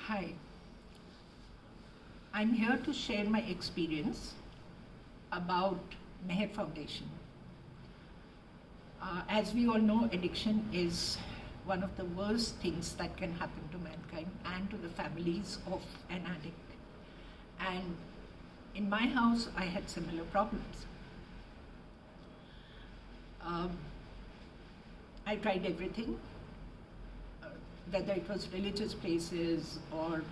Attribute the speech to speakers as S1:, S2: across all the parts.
S1: Hi, I'm here to share my experience about Mehar Foundation. As we all know, addiction is one of the worst things that can happen to mankind and to the families of an addict. And in my house, I had similar problems. Um, I tried everything, uh, whether it was religious places or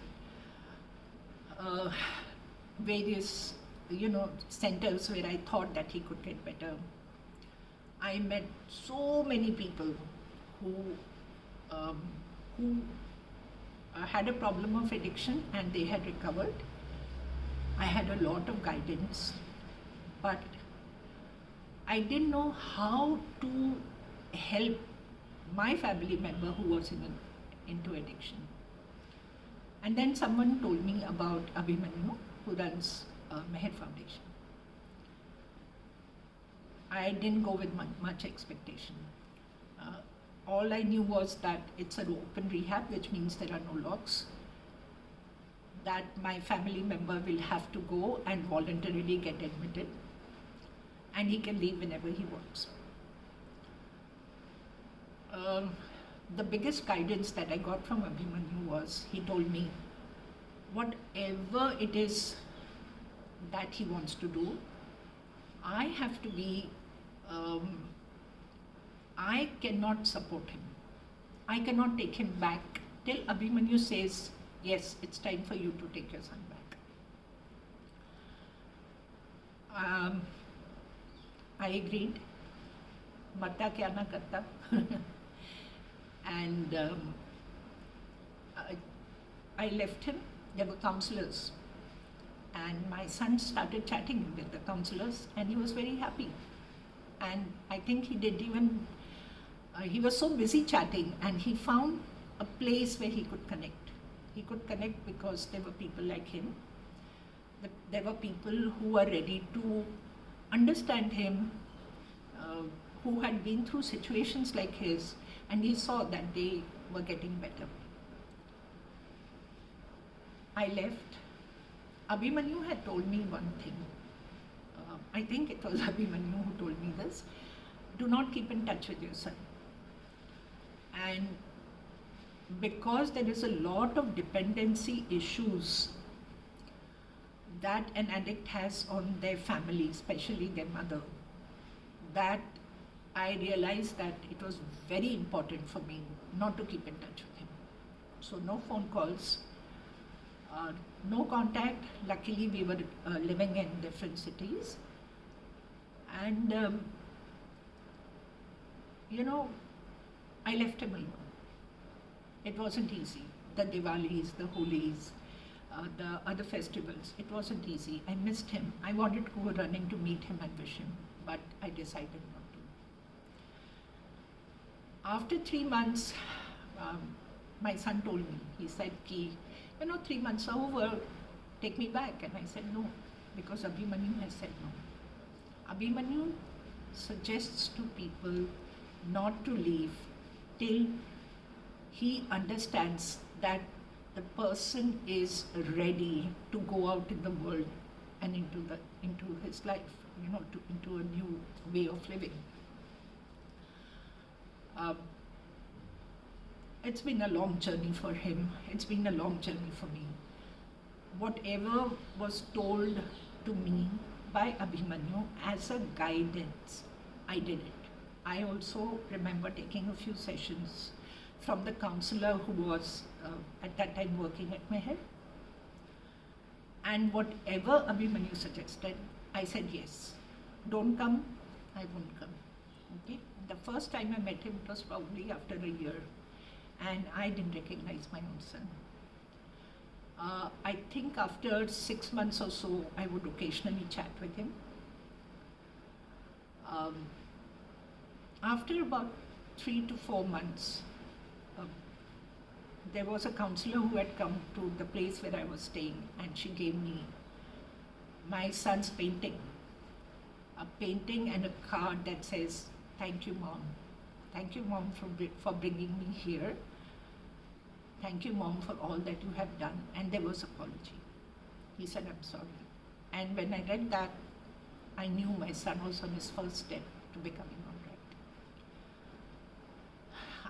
S1: uh, various, centers where I thought that he could get better. I met so many people who um, who had a problem of addiction and they had recovered. I had a lot of guidance, but I didn't know how to help my family member who was into addiction. And then someone told me about Abhimanyu, who runs Mehar Foundation. I didn't go with much expectation. Uh, all I knew was that it's an open rehab, which means there are no locks. That my family member will have to go and voluntarily get admitted, and he can leave whenever he wants. The biggest guidance that I got from Abhimanyu was he told me, whatever it is that he wants to do, I have to be, I cannot support him. I cannot take him back till Abhimanyu says, yes, it's time for you to take your son back. I agreed. Matta kya na karta. And I left him. There were counselors. And my son started chatting with the counselors, and he was very happy. And I think he did even, he was so busy chatting, and he found a place where he could connect. He could connect because there were people like him. There were people who were ready to understand him, who had been through situations like his, and he saw that they were getting better. I left. Abhimanyu had told me one thing. I think it was Abhimanyu who told me this. Do not keep in touch with your son. And because there is a lot of dependency issues that an addict has on their family, especially their mother, that I realized that it was very important for me not to keep in touch with him. So no phone calls, no contact. Luckily, we were living in different cities. And, I left him alone. It wasn't easy. The Diwalis, the Holis, the other festivals, it wasn't easy. I missed him. I wanted to go running to meet him and wish him, but I decided not to. After 3 months, my son told me, he said, 3 months are over, take me back. And I said no, because Abhimanyu has said no. Abhimanyu suggests to people not to leave till he understands that the person is ready to go out in the world and into his life, into a new way of living. It's been a long journey for him. It's been a long journey for me. Whatever was told to me by Abhimanyu as a guidance, I did it. I also remember taking a few sessions from the counselor who was at that time working at Mehar. And whatever Abhimanyu suggested, I said yes. Don't come, I won't come. Okay? The first time I met him, it was probably after a year, and I didn't recognize my own son. I think after 6 months or so, I would occasionally chat with him. After about 3 to 4 months, there was a counselor who had come to the place where I was staying, and she gave me my son's painting. A painting and a card that says, "Thank you, Mom. Thank you, Mom, for bringing me here. thank you mom for all that you have done. And there was apology. He said, I'm sorry. And when I read that, I knew my son was on his first step to becoming all right.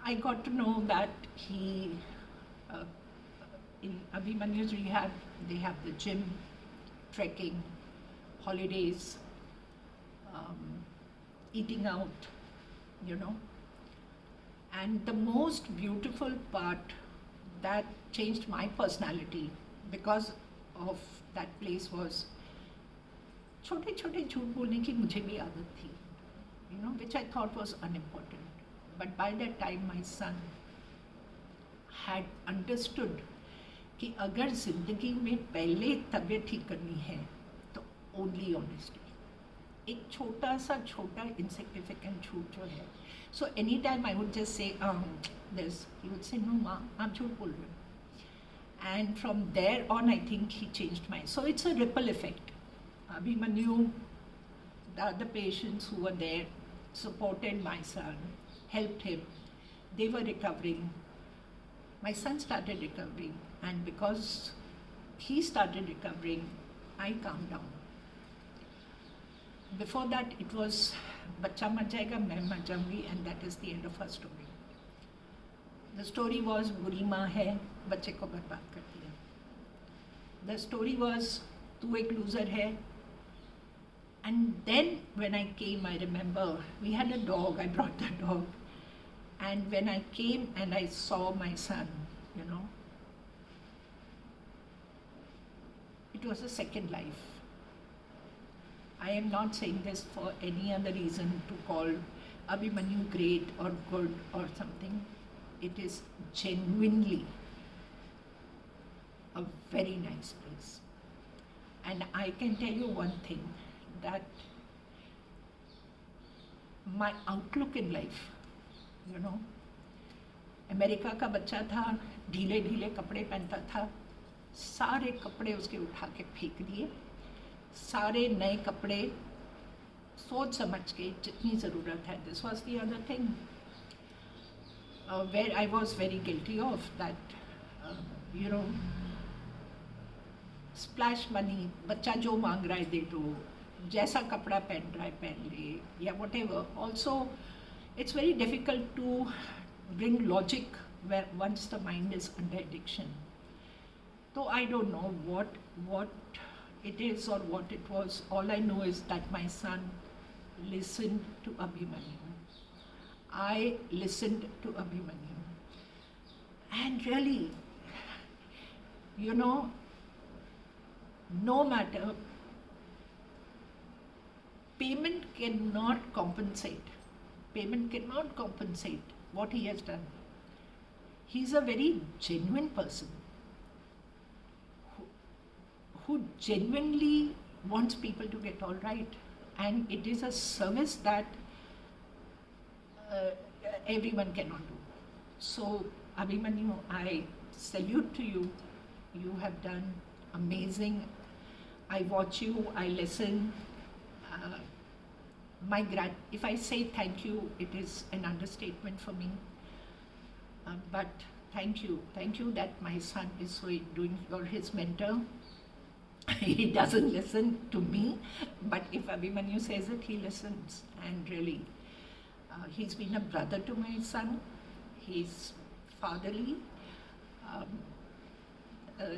S1: I got to know that he, in Abhimanyu's rehab, they have the gym, trekking, holidays, eating out, you know. And the most beautiful part that changed my personality because of that place was छोटे छोटे झूठ बोलने की मुझे भी आदत थी, you know, which I thought was unimportant. But by that time my son had understood कि अगर जिंदगी में पहले तबीयत ठीक करनी है तो only honesty. एक छोटा insignificant झूठ जो है. So anytime I would just say this, he would say, no ma, आप झूठ बोल रहे हो. And from there on I think he changed my. So it's a ripple effect. Abhimanyu, the other patients who were there supported my son, helped him. They were recovering. My son started recovering, and because he started recovering, I calmed down. Before that, it was बच्चा मर जाएगा, मैं मर जाऊंगी, and that is the end of her story. The story was बुरी माँ है, बच्चे को बर्बाद कर दिया. The story was तू एक loser है. And then when I came, I remember we had a dog. I brought the dog, and when I came and I saw my son, you know, it was a second life. I am not saying this for any other reason to call Abhimanyu great or good or something. It is genuinely a very nice place. And I can tell you one thing, that my outlook in life, you know, America का बच्चा था, ढीले ढीले कपड़े पहनता था, सारे कपड़े उसके उठा के फेंक दिए, सारे नए कपड़े सोच समझ के जितनी ज़रूरत है. This was the other thing where I was very guilty of that, you know, splash money, बच्चा जो मांग रहा है दे दो, जैसा कपड़ा पहन रहा है पहन ले, या whatever. Also, it's very difficult to bring logic where once the mind is under addiction. So I don't know what it is or what it was. All I know is that my son listened to Abhimanyu. I listened to Abhimanyu. And really, you know, no matter, payment cannot compensate. Payment cannot compensate what he has done. He's a very genuine person who genuinely wants people to get all right. And it is a service that everyone cannot do. So, Abhimanyu, I salute to you. You have done amazing. I watch you, I listen. If I say thank you, it is an understatement for me. But thank you that my son is doing. You're his mentor. He doesn't listen to me, but if Abhimanyu says it, he listens. And really, he's been a brother to my son. He's fatherly.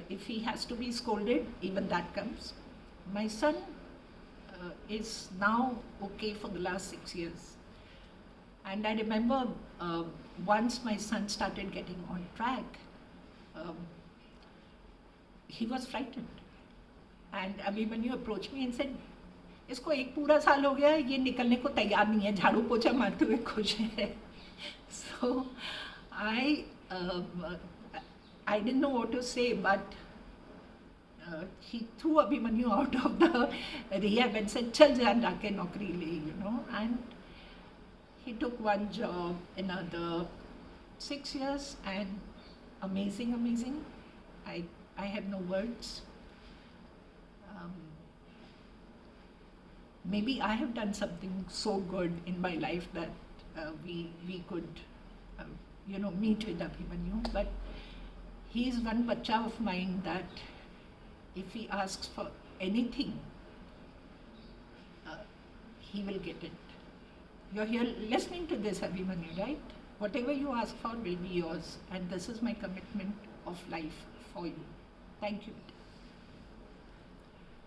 S1: If he has to be scolded, even that comes. My son is now okay for the last 6 years. And I remember once my son started getting on track, he was frightened. And Abhimanyu approached me and said, इसको एक पूरा साल हो गया है, ये निकलने को तैयार नहीं है, झाड़ू पोछा मारते हुए खुश है. So I didn't know what to say, but he threw Abhimanyu out of the rehab and said, चल जा जाके नौकरी ले, you know. And he took one job, another, 6 years, and amazing. I have no words. Maybe I have done something so good in my life that we could, meet with Abhimanyu. But he is one bacha of mine that if he asks for anything, he will get it. You're here listening to this, Abhimanyu, right? Whatever you ask for will be yours, and this is my commitment of life for you. Thank you.